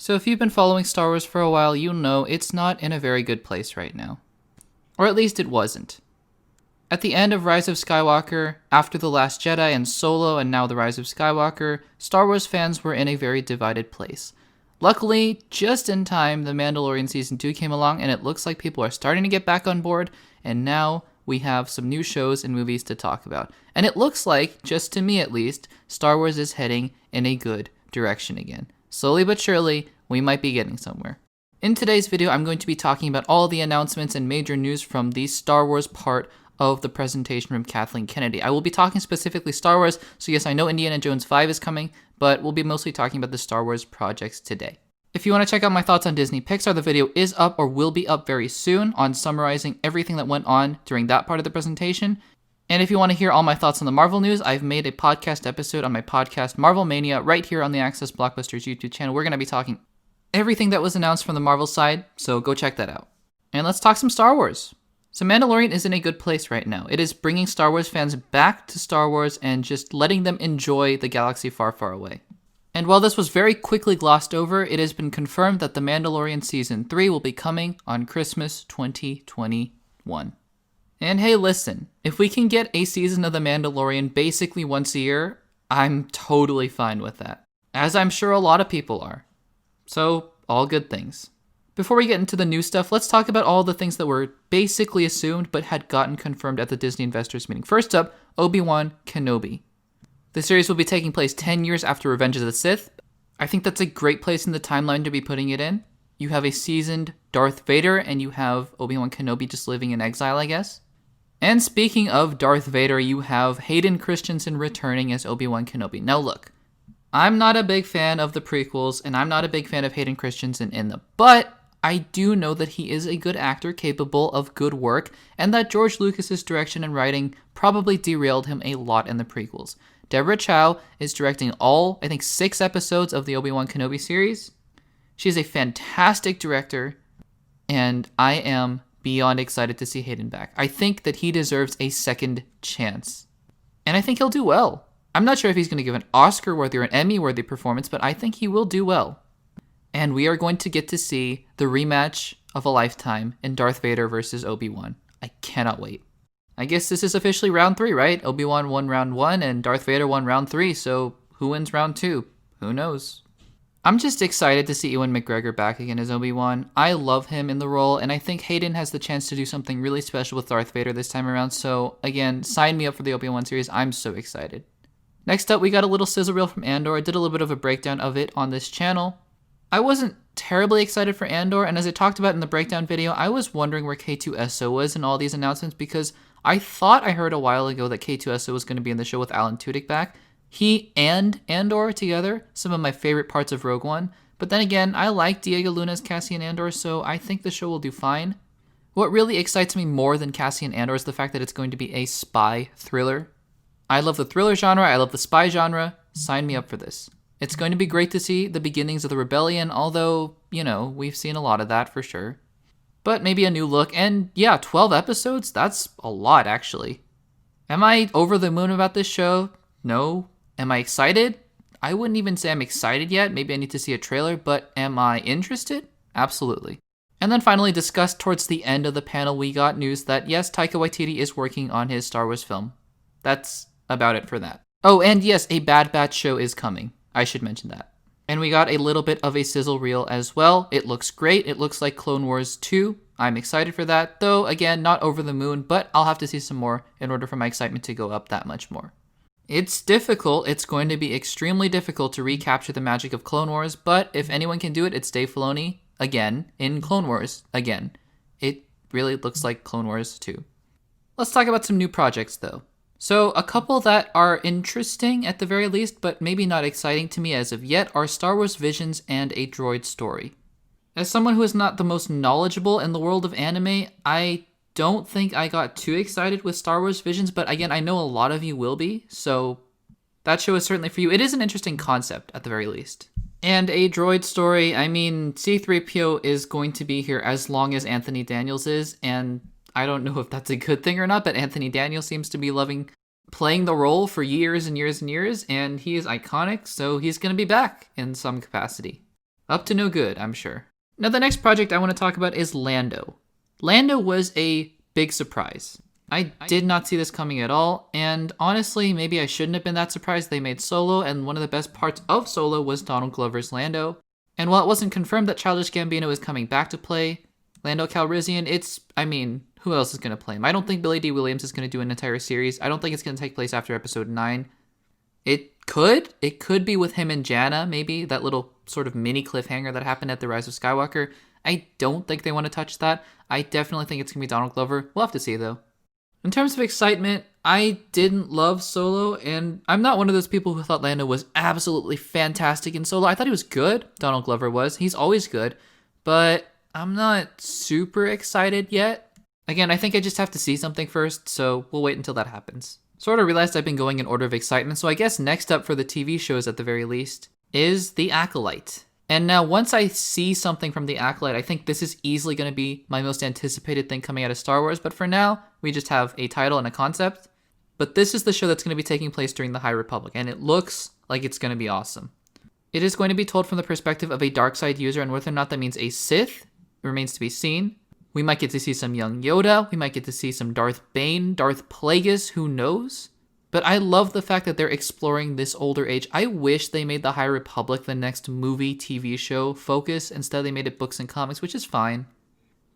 So if you've been following Star Wars for a while, you know it's not in a very good place right now. Or at least it wasn't. At the end of Rise of Skywalker, after The Last Jedi and Solo and now The Rise of Skywalker, Star Wars fans were in a very divided place. Luckily, just in time, The Mandalorian Season 2 came along and it looks like people are starting to get back on board, and now we have some new shows and movies to talk about. And it looks like, just to me at least, Star Wars is heading in a good direction again. Slowly but surely, we might be getting somewhere. In today's video, I'm going to be talking about all the announcements and major news from the Star Wars part of the presentation from Kathleen Kennedy. I will be talking specifically Star Wars, so yes, I know Indiana Jones 5 is coming, but we'll be mostly talking about the Star Wars projects today. If you want to check out my thoughts on Disney Pixar, the video is up or will be up very soon on summarizing everything that went on during that part of the presentation. And if you want to hear all my thoughts on the Marvel news, I've made a podcast episode on my podcast Marvel Mania right here on the Access Blockbusters YouTube channel. We're going to be talking everything that was announced from the Marvel side, so go check that out. And let's talk some Star Wars. So Mandalorian is in a good place right now. It is bringing Star Wars fans back to Star Wars and just letting them enjoy the galaxy far, far away. And while this was very quickly glossed over, it has been confirmed that The Mandalorian Season 3 will be coming on Christmas 2021. And hey, listen, if we can get a season of The Mandalorian basically once a year, I'm totally fine with that. As I'm sure a lot of people are. So, all good things. Before we get into the new stuff, let's talk about all the things that were basically assumed but had gotten confirmed at the Disney Investors meeting. First up, Obi-Wan Kenobi. The series will be taking place 10 years after Revenge of the Sith. I think that's a great place in the timeline to be putting it in. You have a seasoned Darth Vader, and you have Obi-Wan Kenobi just living in exile, I guess. And speaking of Darth Vader, you have Hayden Christensen returning as Obi-Wan Kenobi. Now look, I'm not a big fan of the prequels, and I'm not a big fan of Hayden Christensen in them, but I do know that he is a good actor capable of good work, and that George Lucas's direction and writing probably derailed him a lot in the prequels. Deborah Chow is directing all, I think, 6 episodes of the Obi-Wan Kenobi series. She is a fantastic director, and I am beyond excited to see Hayden back. I think that he deserves a second chance, and I think he'll do well. I'm not sure if he's going to give an Oscar-worthy or an Emmy-worthy performance, but I think he will do well. And we are going to get to see the rematch of a lifetime in Darth Vader versus Obi-Wan. I cannot wait. I guess this is officially round 3, right? Obi-Wan won round 1 and Darth Vader won round 3, so who wins round 2? Who knows? I'm just excited to see Ewan McGregor back again as Obi-Wan. I love him in the role, and I think Hayden has the chance to do something really special with Darth Vader this time around, so again, sign me up for the Obi-Wan series. I'm so excited. Next up, we got a little sizzle reel from Andor. I did a little bit of a breakdown of it on this channel. I wasn't terribly excited for Andor, and as I talked about in the breakdown video, I was wondering where K2SO was in all these announcements because I thought I heard a while ago that K2SO was going to be in the show with Alan Tudyk back. He and Andor together, some of my favorite parts of Rogue One. But then again, I like Diego Luna's Cassian Andor, so I think the show will do fine. What really excites me more than Cassian Andor is the fact that it's going to be a spy thriller. I love the thriller genre, I love the spy genre. Sign me up for this. It's going to be great to see the beginnings of the rebellion, although, you know, we've seen a lot of that for sure. But maybe a new look, and yeah, 12 episodes? That's a lot, actually. Am I over the moon about this show? No. Am I excited? I wouldn't even say I'm excited yet. Maybe I need to see a trailer, but am I interested? Absolutely. And then finally, discussed towards the end of the panel, we got news that yes, Taika Waititi is working on his Star Wars film. That's about it for that. Oh, and yes, a Bad Batch show is coming. I should mention that. And we got a little bit of a sizzle reel as well. It looks great. It looks like Clone Wars 2. I'm excited for that, though, again, not over the moon, but I'll have to see some more in order for my excitement to go up that much more. It's difficult. It's going to be extremely difficult to recapture the magic of Clone Wars, but if anyone can do it, it's Dave Filoni, again, in Clone Wars, again. It really looks like Clone Wars 2. Let's talk about some new projects, though. So a couple that are interesting at the very least, but maybe not exciting to me as of yet, are Star Wars Visions and A Droid Story. As someone who is not the most knowledgeable in the world of anime, I don't think I got too excited with Star Wars Visions, but again, I know a lot of you will be, so that show is certainly for you. It is an interesting concept at the very least. And A Droid Story, I mean, C-3PO is going to be here as long as Anthony Daniels is, and I don't know if that's a good thing or not, but Anthony Daniels seems to be loving playing the role for years and years and years, and he is iconic, so he's going to be back in some capacity. Up to no good, I'm sure. Now, the next project I want to talk about is Lando. Lando was a big surprise. I did not see this coming at all, and honestly, maybe I shouldn't have been that surprised they made Solo, and one of the best parts of Solo was Donald Glover's Lando. And while it wasn't confirmed that Childish Gambino is coming back to play Lando Calrissian, who else is going to play him? I don't think Billy D. Williams is going to do an entire series. I don't think it's going to take place after episode 9. It could be with him and Janna, maybe, that little sort of mini cliffhanger that happened at The Rise of Skywalker. I don't think they want to touch that. I definitely think it's going to be Donald Glover. We'll have to see, though. In terms of excitement, I didn't love Solo, and I'm not one of those people who thought Lando was absolutely fantastic in Solo. I thought he was good. Donald Glover was. He's always good. But I'm not super excited yet. Again, I think I just have to see something first, so we'll wait until that happens. Sort of realized I've been going in order of excitement, so I guess next up for the TV shows at the very least is The Acolyte. And now once I see something from The Acolyte, I think this is easily going to be my most anticipated thing coming out of Star Wars, but for now, we just have a title and a concept. But this is the show that's going to be taking place during the High Republic, and it looks like it's going to be awesome. It is going to be told from the perspective of a dark side user, and whether or not that means a Sith remains to be seen. We might get to see some young Yoda, we might get to see some Darth Bane, Darth Plagueis, who knows? But I love the fact that they're exploring this older age. I wish they made the High Republic the next movie, TV show focus. Instead, they made it books and comics, which is fine.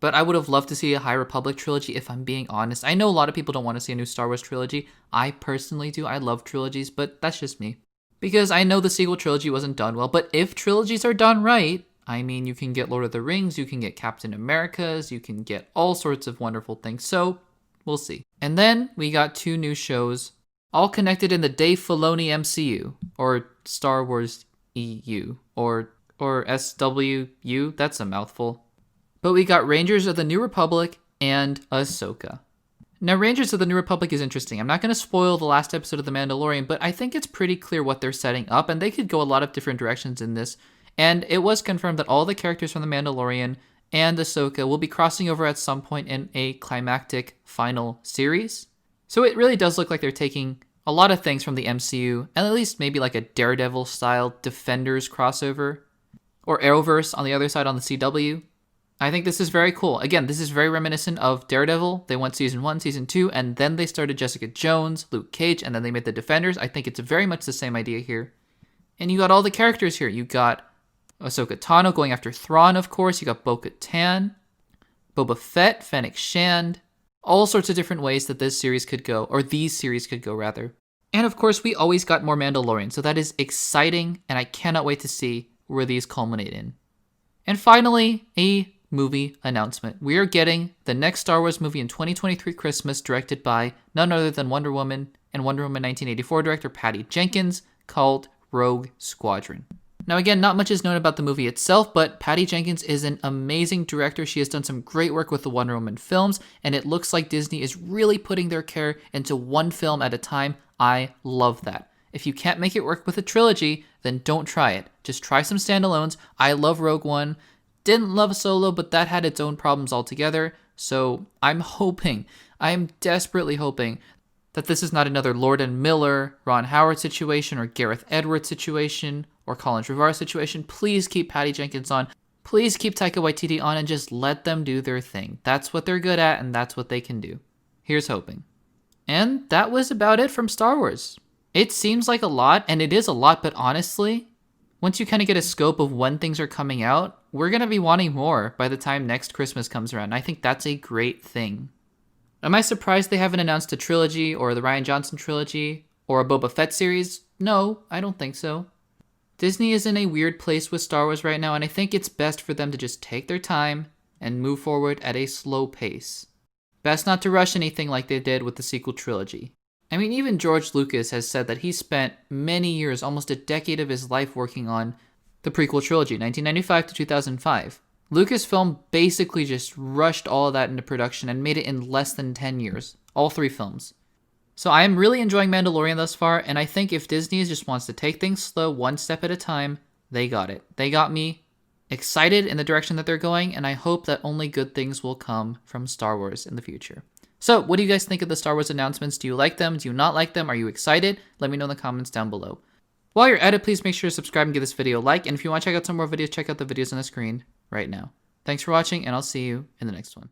But I would have loved to see a High Republic trilogy, if I'm being honest. I know a lot of people don't want to see a new Star Wars trilogy. I personally do. I love trilogies, but that's just me. Because I know the sequel trilogy wasn't done well, but if trilogies are done right, I mean, you can get Lord of the Rings, you can get Captain America's, you can get all sorts of wonderful things. So, we'll see. And then we got 2 new shows, all connected in the Dave Filoni MCU, or Star Wars EU, or SWU. That's a mouthful. But we got Rangers of the New Republic and Ahsoka. Now, Rangers of the New Republic is interesting. I'm not going to spoil the last episode of The Mandalorian, but I think it's pretty clear what they're setting up, and they could go a lot of different directions in this. And it was confirmed that all the characters from The Mandalorian and Ahsoka will be crossing over at some point in a climactic final series. So it really does look like they're taking a lot of things from the MCU, and at least maybe like a Daredevil-style Defenders crossover, or Arrowverse on the other side on the CW. I think this is very cool. Again, this is very reminiscent of Daredevil. They went season 1, season 2, and then they started Jessica Jones, Luke Cage, and then they made the Defenders. I think it's very much the same idea here. And you got all the characters here. You got Ahsoka Tano going after Thrawn, of course. You got Bo-Katan, Boba Fett, Fennec Shand. All sorts of different ways that this series could go, or these series could go, rather. And of course, we always got more Mandalorian, so that is exciting, and I cannot wait to see where these culminate in. And finally, a movie announcement. We are getting the next Star Wars movie in 2023 Christmas, directed by none other than Wonder Woman and Wonder Woman 1984 director Patty Jenkins, called Rogue Squadron. Now again, not much is known about the movie itself, but Patty Jenkins is an amazing director. She has done some great work with the Wonder Woman films, and it looks like Disney is really putting their care into one film at a time. I love that. If you can't make it work with a trilogy, then don't try it. Just try some standalones. I love Rogue One. Didn't love Solo, but that had its own problems altogether. So I'm desperately hoping that this is not another Lord and Miller, Ron Howard situation, or Gareth Edwards situation, or Colin Trevorrow situation. Please keep Patty Jenkins on. Please keep Taika Waititi on and just let them do their thing. That's what they're good at, and that's what they can do. Here's hoping. And that was about it from Star Wars. It seems like a lot, and it is a lot, but honestly, once you kind of get a scope of when things are coming out, we're going to be wanting more by the time next Christmas comes around. I think that's a great thing. Am I surprised they haven't announced a trilogy, or the Rian Johnson trilogy, or a Boba Fett series? No, I don't think so. Disney is in a weird place with Star Wars right now, and I think it's best for them to just take their time and move forward at a slow pace. Best not to rush anything like they did with the sequel trilogy. I mean, even George Lucas has said that he spent many years, almost a decade of his life working on the prequel trilogy, 1995 to 2005. Lucasfilm basically just rushed all of that into production and made it in less than 10 years, all 3 films. So I am really enjoying Mandalorian thus far, and I think if Disney just wants to take things slow, one step at a time, they got it. They got me excited in the direction that they're going, and I hope that only good things will come from Star Wars in the future. So, what do you guys think of the Star Wars announcements? Do you like them? Do you not like them? Are you excited? Let me know in the comments down below. While you're at it, please make sure to subscribe and give this video a like. And if you want to check out some more videos, check out the videos on the screen right now. Thanks for watching, and I'll see you in the next one.